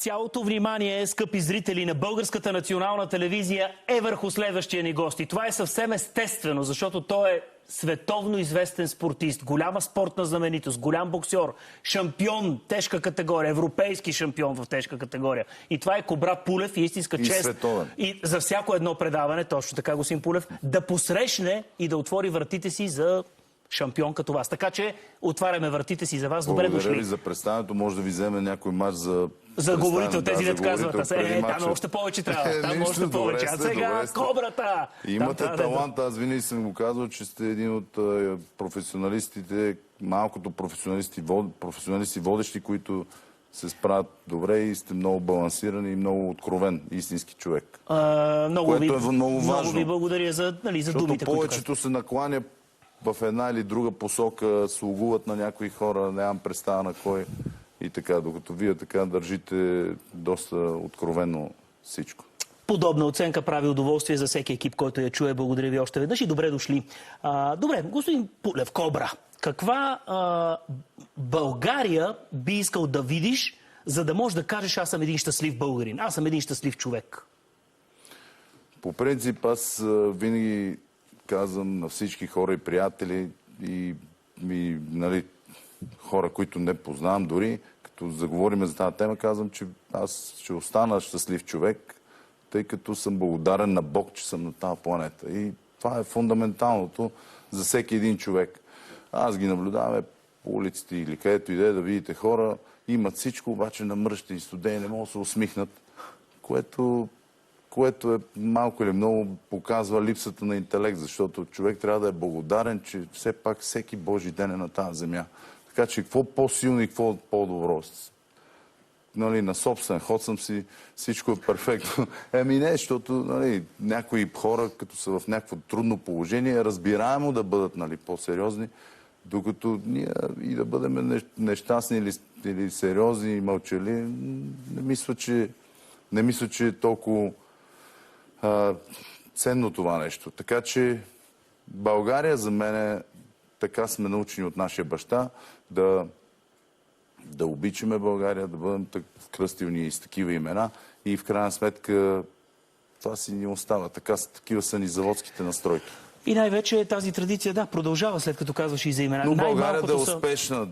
Цялото внимание, скъпи зрители, на Българската национална телевизия е върху следващия ни гост. И това е съвсем естествено, защото той е световно известен спортист, голяма спортна знаменитост, голям боксер, шампион тежка категория, европейски шампион в тежка категория. И това е Кобрат Пулев и истинска чест. Световен. И за всяко едно предаване, точно така, господин Пулев, да посрещне и да отвори вратите си за шампион като вас. Така че отваряме вратите си за вас. Добре дошли. Благодаря ви за представянето. Може да ви вземе някой мач за... За говорител, тези да, дет казват. там още повече трябва. Там още повече. А сега Кобрата! Имате талант. Аз винаги съм го казвал, че сте един от професионалистите, малкото професионалисти водещи, които се справят добре и сте много балансиран и много откровен, истински човек. Много ви благодаря за думите, защото повечето се накланя в една или друга посока, слугуват на някои хора, нямам представа на кой и така, докато вие така държите доста откровенно всичко. Подобна оценка прави удоволствие за всеки екип, който я чуе. Благодаря ви още веднъж и добре дошли. Добре, господин Пулев, Кобра, каква България би искал да видиш, за да можеш да кажеш: аз съм един щастлив българин, аз съм един щастлив човек? По принцип, аз винаги казвам на всички хора и приятели и нали, хора, които не познавам дори, като заговорим за тази тема, казвам, че аз ще остана щастлив човек, тъй като съм благодарен на Бог, че съм на тази планета. И това е фундаменталното за всеки един човек. Аз ги наблюдавам по улиците или където иде да видите хора, имат всичко, обаче намръщени, студени, не могат да се усмихнат, което е малко или много показва липсата на интелект, защото човек трябва да е благодарен, че все пак всеки Божи ден е на тази земя. Така че какво по-силно и какво по-добро? Нали, на собствен ход съм си, всичко е перфектно. Не, защото нали, някои хора, като са в някакво трудно положение, е разбираемо да бъдат нали, по-сериозни, докато ние и да бъдем нещастни или сериозни и мълчали, не мисля, че е толкова ценно това нещо. Така че България за мен така сме научени от нашия баща да обичаме България, да бъдем кръстилни с такива имена и в крайна сметка това си ни остава. Такива са ни заводските настройки. И най-вече тази традиция, продължава след като казваш и за имена. Но България да е успешна,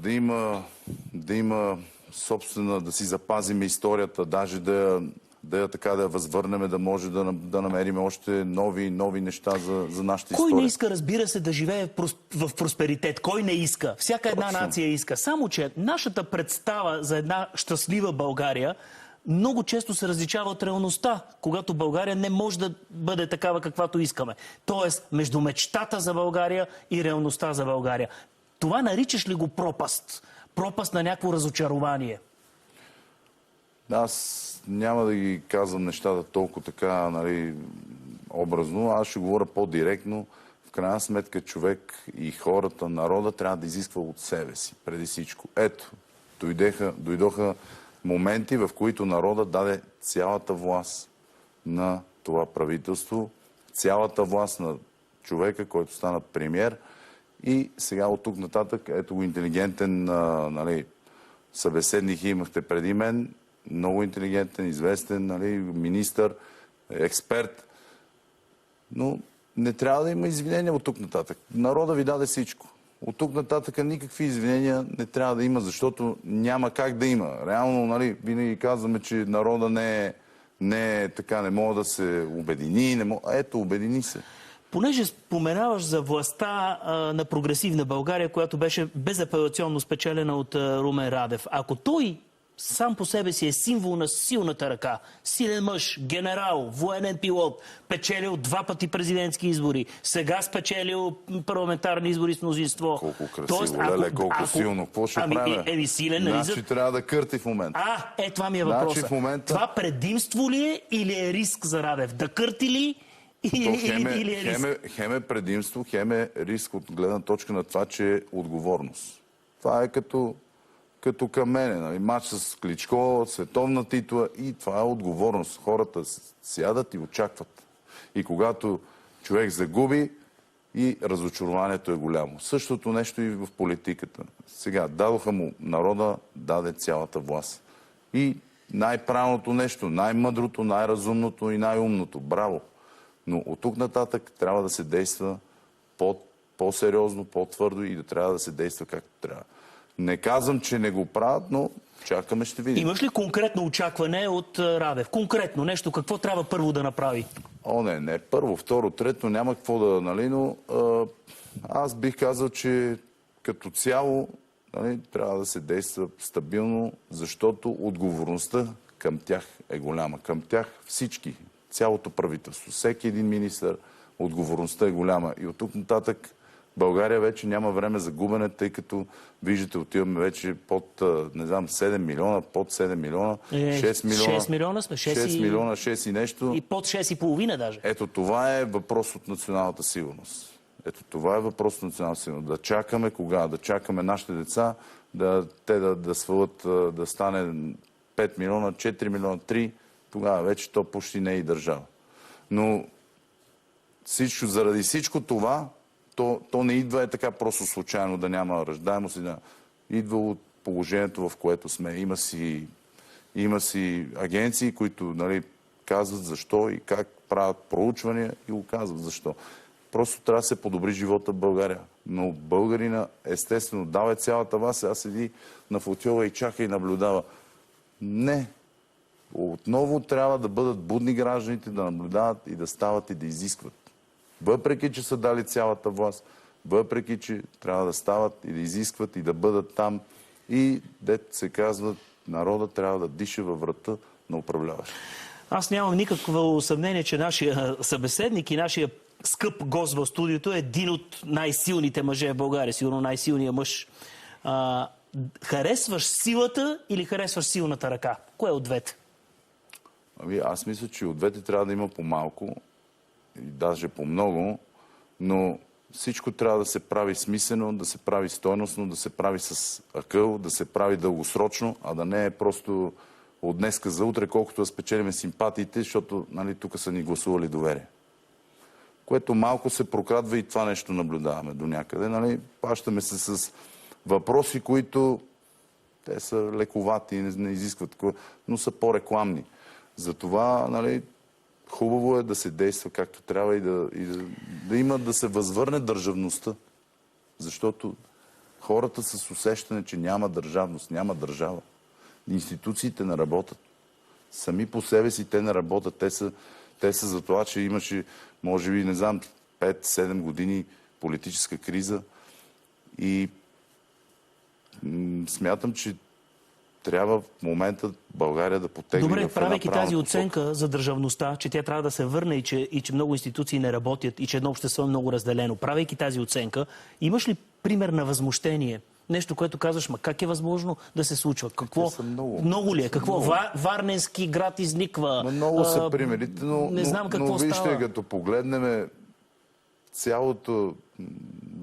да има собствена, да си запазим историята, даже да я възвърнем, да може да намерим още нови неща за нашата история. Кой не иска, разбира се, да живее в просперитет? Кой не иска? Всяка една нация иска. Само че нашата представа за една щастлива България много често се различава от реалността, когато България не може да бъде такава, каквато искаме. Тоест, между мечтата за България и реалността за България. Това наричаш ли го пропаст? Пропаст на някакво разочарование? Аз няма да ги казвам нещата толкова така, нали, образно. Аз ще говоря по-директно. В крайна сметка човек и хората, народа трябва да изисква от себе си, преди всичко. Ето, дойдоха моменти, в които народа даде цялата власт на това правителство, цялата власт на човека, който стана премиер. И сега от тук нататък, ето го интелигентен нали, събеседник имахте преди мен, много интелигентен, известен, нали, министър, експерт. Но не трябва да има извинения от тук нататък. Народа ви даде всичко. От тук нататък никакви извинения не трябва да има, защото няма как да има. Реално, нали, винаги казваме, че народа не е така, не мога да се обедини. Ето, обедини се. Понеже споменаваш за властта на прогресивна България, която беше безапелационно спечелена от Румен Радев. Ако той сам по себе си е символ на силната ръка, силен мъж, генерал, военен пилот, печелил 2 пъти президентски избори, сега спечелил парламентарни избори с мнозинство. Колко красиво, колко силно. Какво ще правим? Силен, значи трябва да кърти в момента. Това ми е въпросът. Момента... Това предимство ли е или е риск за Радев? Да кърти ли или е риск? Хем е предимство, хем е риск от гледна точка на това, че е отговорност. Това е като към мене. Нали? Мач с Кличко, световна титла и това е отговорност. Хората сядат и очакват. И когато човек загуби, и разочарованието е голямо. Същото нещо и в политиката. Сега, дадоха му народа, даде цялата власт. И най-правилното нещо, най-мъдрото, най-разумното и най-умното. Браво! Но от тук нататък трябва да се действа по-сериозно, по-твърдо и да трябва да се действа както трябва. Не казвам, че не го правят, но чакаме, ще видим. Имаш ли конкретно очакване от Радев? Конкретно нещо, какво трябва първо да направи? Не. Първо, второ, трето, няма какво да, нали, но аз бих казал, че като цяло, нали, трябва да се действа стабилно, защото отговорността към тях е голяма. Към тях всички, цялото правителство, всеки един министър, отговорността е голяма. И от тук нататък България вече няма време за губене, тъй като, виждате, отиваме вече под, не знам, 7 милиона, под 7 милиона, 6 милиона. 6 милиона сме, 6 милиона, 6 и нещо. И под 6,5 даже. Ето това е въпрос от националната сигурност. Ето това е въпрос от националната сигурност. Да чакаме кога? Да чакаме нашите деца, те да свалят, да стане 5 милиона, 4 милиона, 3, тогава вече то почти не е и държава. Но заради всичко това, то не идва така просто случайно да няма раждаемост. Идва от положението, в което сме. Има си агенции, които, нали, казват защо и как правят проучвания и го казват защо. Просто трябва да се подобри живота в България. Но българина, естествено, дава цялата вас, сега седи на футьола и чака и наблюдава. Не. Отново трябва да бъдат будни гражданите, да наблюдават и да стават и да изискват. Въпреки, че са дали цялата власт, въпреки, че трябва да стават и да изискват и да бъдат там. И, дето се казва, народа трябва да диша във врата на управляващ. Аз нямам никакво съмнение, че нашия събеседник и нашия скъп гост в студиото е един от най-силните мъже в България, сигурно най-силният мъж. Харесваш силата или харесваш силната ръка? Кое от двете? Аз мисля, че от двете трябва да има по-малко, и даже по-много, но всичко трябва да се прави смислено, да се прави стойностно, да се прави с акъл, да се прави дългосрочно, а да не е просто от днеска за утре, колкото да спечелиме симпатиите, защото, нали, тук са ни гласували доверие. Което малко се прокрадва и това нещо наблюдаваме до някъде. Нали? Пащаме се с въпроси, които те са лековати и не изискват такова, но са по-рекламни. Затова, нали, хубаво е да се действа както трябва и да има, да се възвърне държавността. Защото хората с усещане, че няма държавност, няма държава. Институциите не работят. Сами по себе си те не работят. Те са за това, че имаше, може би, не знам, 5-7 години политическа криза и смятам, че трябва в момента България да потегне в една Добре, правейки тази посока. оценка за държавността, че тя трябва да се върне и че много институции не работят и че едно общество е много разделено. Правейки тази оценка, имаш ли пример на възмущение? Нещо, което казваш, как е възможно да се случва? Какво? Много ли е? Какво? Варненски град изниква. Много са примерите, не знам какво вижте, става. като погледнем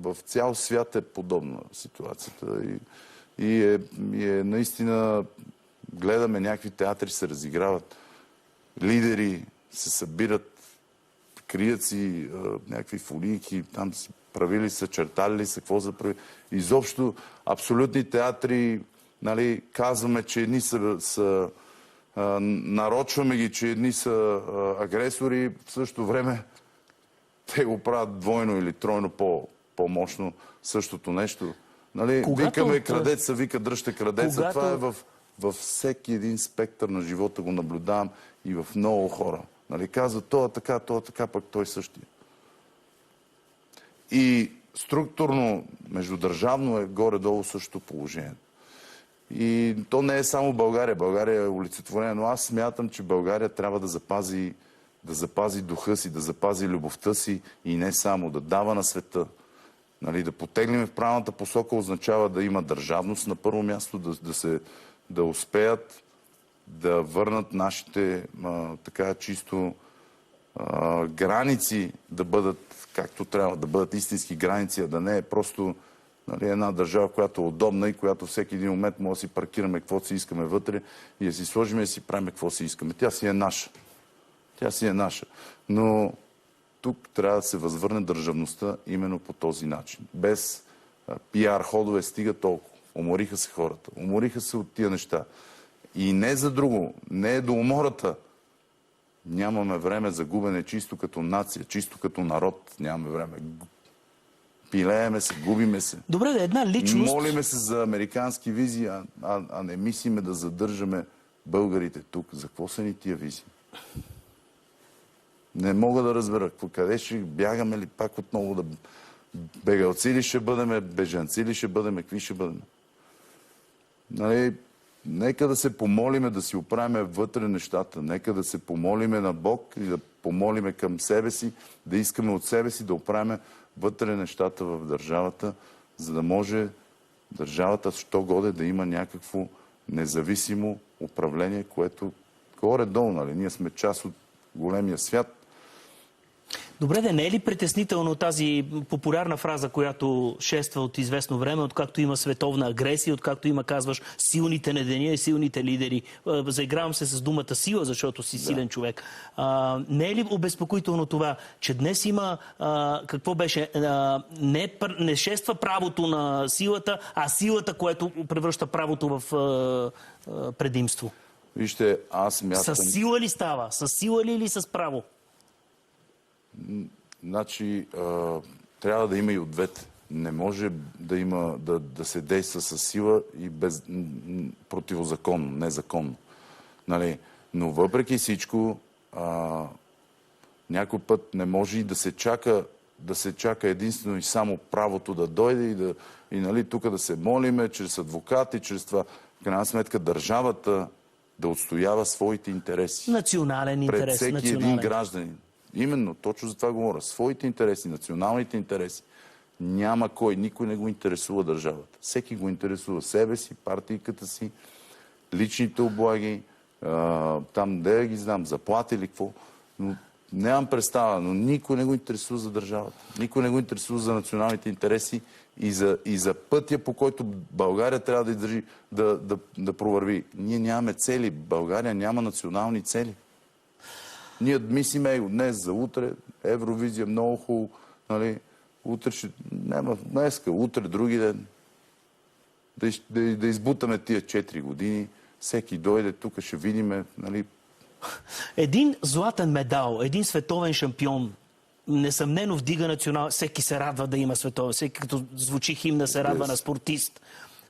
в цял свят е подобна ситуацията. И е наистина, гледаме някакви театри се разиграват, лидери се събират, крият си някакви фолийки, там си правили са, чертали са, какво за прави. Изобщо абсолютни театри, нали, казваме, че едни са нарочваме ги, че едни са агресори, в същото време те го правят двойно или тройно по-мощно същото нещо. Нали, викаме крадеца, вика дръжте крадеца. Това е във всеки един спектър на живота го наблюдавам и в много хора. Нали, казват, това е така, пък той същия. И структурно, междудържавно е горе-долу същото положение. И то не е само България. България е олицетворение, но аз смятам, че България трябва да запази духа си, да запази любовта си и не само, да дава на света. Нали, да потегнем в правилната посока означава да има държавност на първо място, да успеят да върнат нашите така чисто граници да бъдат както трябва, да бъдат истински граници, а да не е просто, нали, една държава, която е удобна и която всеки един момент може да си паркираме каквото си искаме вътре и да си сложим и да си правим какво си искаме. Тя си е наша. Тя си е наша. Но тук трябва да се възвърне държавността именно по този начин. Без пиар ходове стига толкова. Умориха се хората. Умориха се от тия неща. И не за друго, не е до умората. Нямаме време за губене чисто като нация, чисто като народ. Нямаме време. Пилееме се, губиме се. Добре, да една личност... Молиме се за американски визии, а не мислиме да задържаме българите тук. За какво са ни тия визии? Не мога да разбера. Къде ще бягаме ли пак отново да... Бегалци ли ще бъдеме, бежанци ли ще бъдеме, какви ще бъдеме? Нали, нека да се помолиме да си оправиме вътре нещата. Нека да се помолиме на Бог и да помолиме към себе си, да искаме от себе си да оправиме вътре нещата в държавата, за да може държавата, що годе, да има някакво независимо управление, което горе-долу, нали? Ние сме част от големия свят. Добре, да не е ли притеснително тази популярна фраза, която шества от известно време, откакто има световна агресия, откакто има, казваш, силните на деня и силните лидери. Заигравам се с думата сила, защото си силен човек. Не е ли обезпокоително това, че днес има, какво беше, не шества правото на силата, а силата, което превръща правото в предимство? Вижте, аз мятам... С сила ли става? С сила ли или с право? Значи, трябва да има и от двете. Не може да има, да се действа с сила и противозаконно, незаконно. Нали? Но въпреки всичко, някой път не може и да се чака единствено и само правото да дойде и нали, тук да се молиме, чрез адвокати, чрез това. В крайна сметка държавата да отстоява своите интереси. Национален интерес. Пред всеки един гражданин. Именно, точно за това говоря. Своите интереси, националните интереси. Няма кой, никой не го интересува държавата. Всеки го интересува себе си, партийката си, личните облаги, там да ги знам, заплати или какво. Но нямам представа, но никой не го интересува за държавата. Никой не го интересува за националните интереси и за пътя, по който България трябва да издържи, да провърви. Ние нямаме цели. България няма национални цели. Ние мислиме днес за утре, Евровизия много хубаво, нали, утре ще... Няма днеска, утре, други ден. Да избутаме тия 4 години, всеки дойде, тук ще видиме, нали... Един златен медал, един световен шампион, несъмнено вдига национал... Всеки се радва да има световен, всеки като звучи химна се радва на спортист.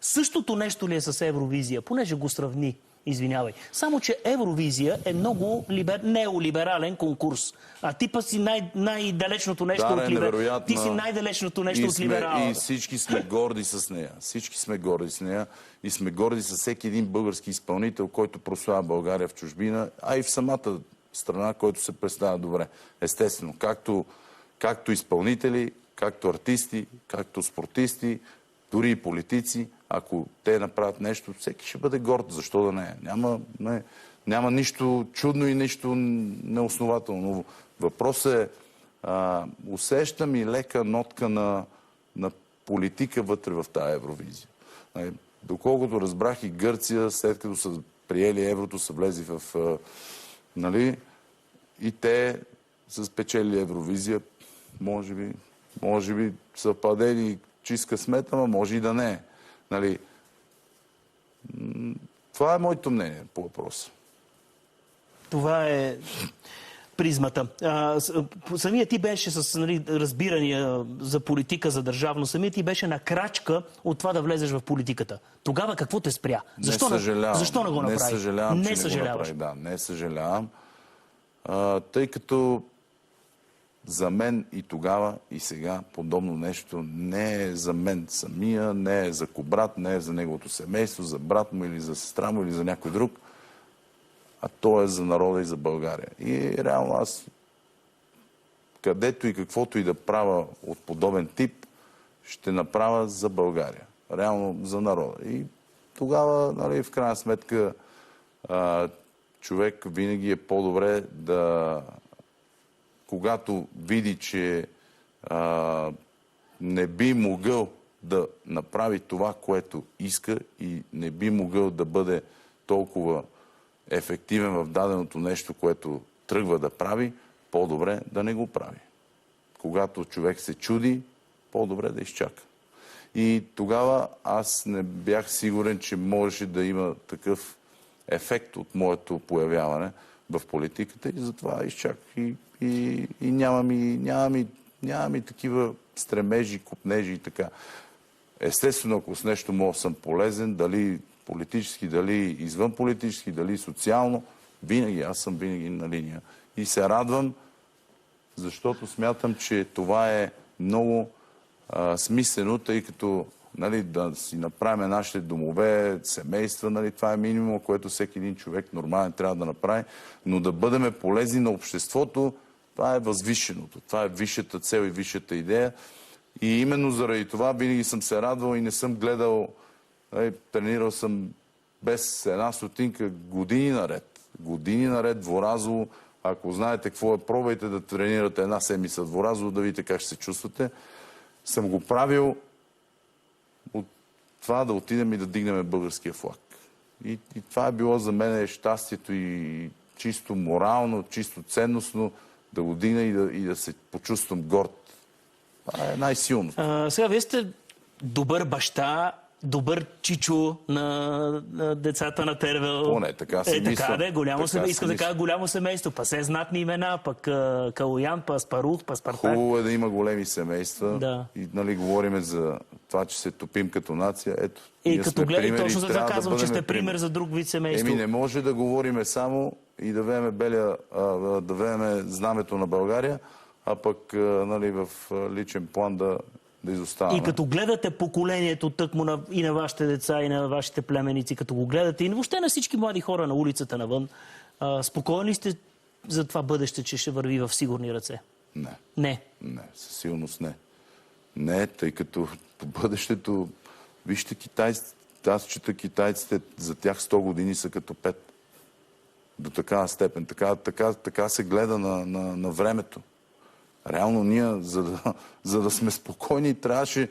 Същото нещо ли е с Евровизия, понеже го сравни? Извинявай. Само, че Евровизия е много неолиберален конкурс. А ти па си най-далечното нещо от либералната. Ти си най-далечното нещо от либералната. И всички сме горди с нея. Всички сме горди с нея. И сме горди с всеки един български изпълнител, който прославя България в чужбина, а и в самата страна, който се представя добре. Естествено, както изпълнители, както артисти, както спортисти, дори и политици. Ако те направят нещо, всеки ще бъде горд. Защо да не е? Няма нищо чудно и нищо неоснователно. Въпросът е, усещам и лека нотка на политика вътре в тази Евровизия. Доколкото разбрах, и Гърция, след като са приели еврото, са влезли в... нали, и те са спечели Евровизия. Може би са падели чистка смета, но може и да не е. Нали, това е моето мнение по въпроса. Това е призмата. Самия ти беше с разбирания за политика, за държавно. Самия ти беше на крачка от това да влезеш в политиката. Тогава какво те спря? Защо не го направи? Не съжалявам, че не го направи. Да, не съжалявам. Тъй като за мен и тогава, и сега подобно нещо не е за мен самия, не е за кобрат, не е за неговото семейство, за брат му или за сестра му или за някой друг, а то е за народа и за България. И реално аз, където и каквото и да правя от подобен тип, ще направя за България. Реално за народа. И тогава, нали, в крайна сметка, човек винаги е по-добре да... Когато види, че не би могъл да направи това, което иска и не би могъл да бъде толкова ефективен в даденото нещо, което тръгва да прави, по-добре да не го прави. Когато човек се чуди, по-добре да изчака. И тогава аз не бях сигурен, че можеше да има такъв ефект от моето появяване в политиката и затова изчаках и нямам и такива стремежи, купнежи и така. Естествено, ако с нещо мога съм полезен, дали политически, дали извън политически, дали социално, аз съм винаги на линия. И се радвам, защото смятам, че това е много смислено, тъй като да си направим нашите домове, семейства, това е минимум, което всеки един човек нормален трябва да направи, но да бъдем полезни на обществото, това е възвишеното, това е висшата цел и висшата идея. И именно заради това винаги съм се радвал и не съм гледал, тренирал съм без една стотинка години наред. Години наред Дворазово. Ако знаете какво е, пробвайте да тренирате една седмица Дворазово, да видите как ще се чувствате. Съм го правил от това да отидем и да дигнем българския флаг. И това е било за мен щастието и чисто морално, чисто ценностно да го дигна и да се почувствам горд. Това е най-силното. Сега, вие сте добър баща, добър чичо на децата на Тервел. Поне, така си мисля. Така да, искам да кажа голямо семейство. Па се знатни имена, пък Калоян, па Спарух, па Спартак. Хубаво е да има големи семейства. Да. И говорим за това, че се топим като нация. Ето, и като гледа, точно за това казвам, че сте пример за друг вид семейство. Не може да говориме само и да вземем знамето на България, а пък в личен план да изоставаме. И като гледате поколението тъкмо и на вашите деца, и на вашите племеници, като го гледате, и въобще на всички млади хора на улицата навън, спокойни сте за това бъдеще, че ще върви в сигурни ръце? Не, със сигурност не. Не, тъй като по бъдещето, вижте китайците, аз чета китайците, за тях 100 години са като 5. До такава степен. Така се гледа на времето. Реално ние, за да сме спокойни, трябваше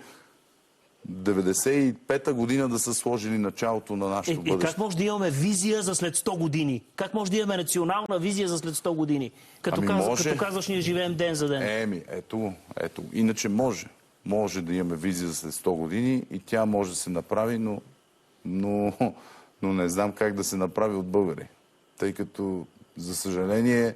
95-та година да са сложили началото на нашето бъдеще. Как може да имаме визия за след 100 години? Как може да имаме национална визия за след 100 години? Като казваш, ние живеем ден за ден. Ето. Иначе може. Може да имаме визия за след 100 години и тя може да се направи, но не знам как да се направи от българи. Тъй като, за съжаление,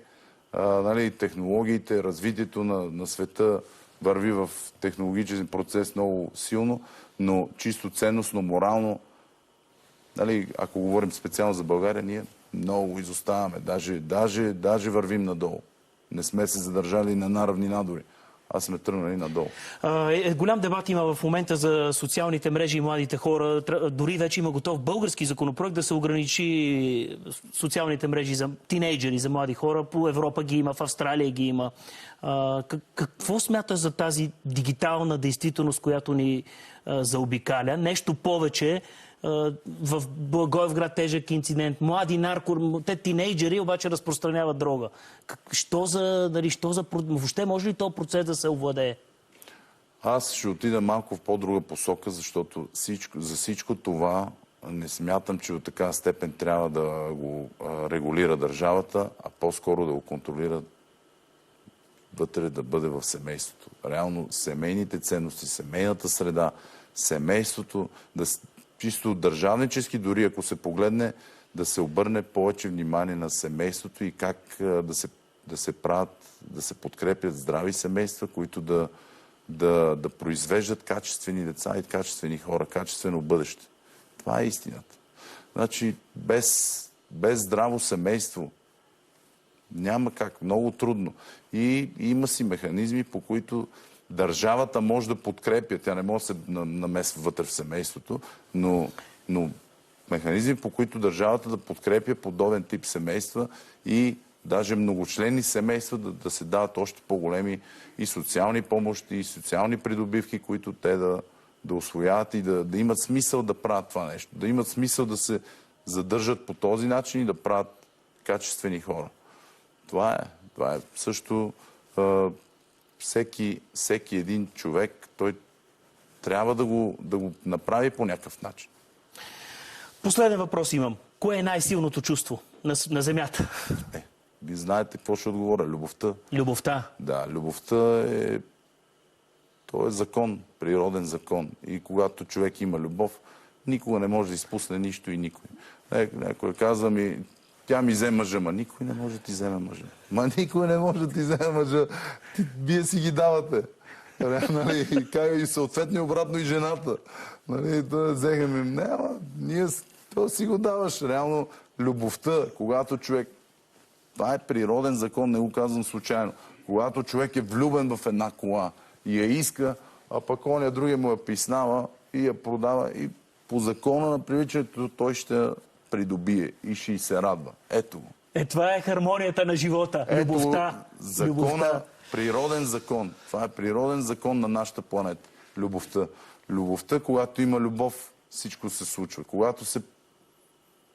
технологиите, развитието на света върви в технологичен процес много силно, но чисто ценностно, морално, ако говорим специално за България, ние много изоставаме. Даже вървим надолу. Не сме се задържали на една равнина дори. Аз сме тръгнали надолу. Голям дебат има в момента за социалните мрежи и младите хора. Дори вече има готов български законопроект да се ограничи социалните мрежи за тинейджери, за млади хора. По Европа ги има, в Австралия ги има. Какво смяташ за тази дигитална действителност, която ни заобикаля? Нещо повече. В Благоевград тежък инцидент. Млади те тинейджери обаче разпространяват дрога. Въобще може ли този процес да се овладее? Аз ще отида малко в по-друга посока, защото за всичко това не смятам, че до такава степен трябва да го регулира държавата, а по-скоро да го контролира вътре, да бъде в семейството. Реално семейните ценности, семейната среда, семейството, чисто държавнически, дори ако се погледне, да се обърне повече внимание на семейството и как да се подкрепят здрави семейства, които да произвеждат качествени деца и качествени хора, качествено бъдеще. Това е истината. Значи, без здраво семейство няма как. Много трудно. И има си механизми, по които държавата може да подкрепя. Тя не може да се намесва вътре в семейството, но механизми, по които държавата да подкрепя подобен тип семейства и даже многочленни семейства да се дават още по-големи и социални помощи, и социални придобивки, които те да усвояват и да имат смисъл да правят това нещо. Да имат смисъл да се задържат по този начин и да правят качествени хора. Това е също всеки един човек, той трябва да го направи по някакъв начин. Последен въпрос имам. Кое е най-силното чувство на Земята? Вие знаете какво ще отговоря. Любовта. Любовта? Да, любовта то е закон, природен закон. И когато човек има любов, никога не може да изпусне нищо и никой. Някой казва ми, тя ми взе мъжа, ма никой не може да ти вземе мъжа. Ма никой не може да ти вземе мъжа. Вие си ги давате. Нали, и съответно обратно и жената. Нали, да взеха ми. Не, ама, то си го даваш. Реално любовта, когато човек... Това е природен закон, не го казвам случайно. Когато човек е влюбен в една кола и я иска, а пък оня другия му я писнава и я продава и по закона на привличането той ще я придобие и ще й се радва. Ето го. Това е хармонията на живота. Любовта. Закона, природен закон. Това е природен закон на нашата планета. Любовта. Любовта, когато има любов, всичко се случва. Когато се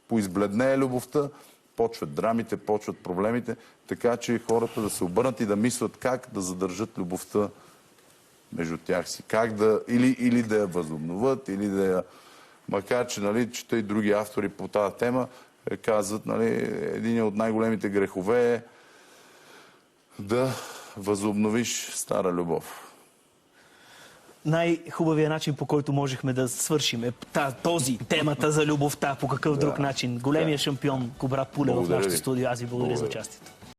поизбледнее любовта, почват драмите, почват проблемите, така че хората да се обърнат и да мислят как да задържат любовта между тях си. Как да, или да я възобновят, или да я... Макар че, нали, чета и други автори по тази тема, казват, нали, един от най-големите грехове е да възобновиш стара любов. Най-хубавият начин, по който можехме да свършим е темата за любовта. По какъв друг начин? Големия шампион Кубрат Пулев в нашото студио. Аз ви благодаря за участието.